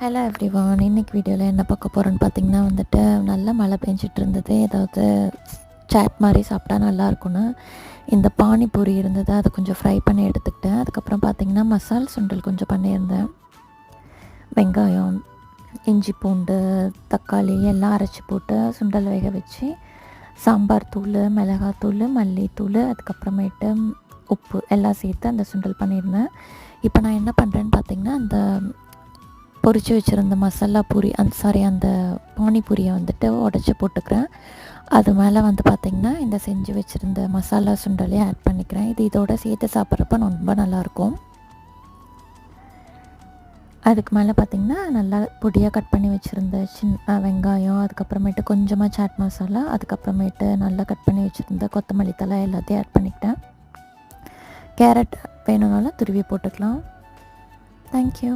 Hello everyone. இன்னைக்கு வீடியோவில் என்ன பார்க்க போகிறோன்னு பார்த்தீங்கன்னா நல்ல மழை பெஞ்சிட்டு இருந்தது. ஏதாவது சாட் மாதிரி சாப்பிட்டா நல்லாயிருக்குன்னு இந்த பானிபூரி இருந்தது, அதை கொஞ்சம் ஃப்ரை பண்ணி எடுத்துக்கிட்டேன். அதுக்கப்புறம் பார்த்திங்கன்னா மசால் சுண்டல் கொஞ்சம் பண்ணியிருந்தேன். வெங்காயம், இஞ்சி, பூண்டு, தக்காளி எல்லாம் அரைச்சி போட்டு சுண்டல் வேக வச்சு சாம்பார் தூள், மிளகாத்தூள், மல்லித்தூள், அதுக்கப்புறமேட்டு உப்பு எல்லாம் சேர்த்து அந்த சுண்டல் பண்ணியிருந்தேன். இப்போ நான் என்ன பண்ணுறேன்னு பார்த்திங்கன்னா, அந்த பொரிச்சு வச்சுருந்த மசாலா பூரி அந்த பானிபூரியை உடச்சி போட்டுக்கிறேன். அது மேலே பார்த்திங்கன்னா இந்த செஞ்சு வச்சுருந்த மசாலா சுண்டலையும் ஆட் பண்ணிக்கிறேன். இதோட சேர்த்து சாப்பிட்றப்ப ரொம்ப நல்லாயிருக்கும். அதுக்கு மேலே பார்த்திங்கன்னா நல்லா பொடியாக கட் பண்ணி வச்சுருந்த வெங்காயம், அதுக்கப்புறமேட்டு கொஞ்சமாக சாட் மசாலா, அதுக்கப்புறமேட்டு நல்லா கட் பண்ணி வச்சுருந்த கொத்தமல்லி தழை எல்லாத்தையும் ஆட் பண்ணிக்கிட்டேன். கேரட் வேணும்னாலும் துருவி போட்டுக்கலாம். தேங்க்யூ.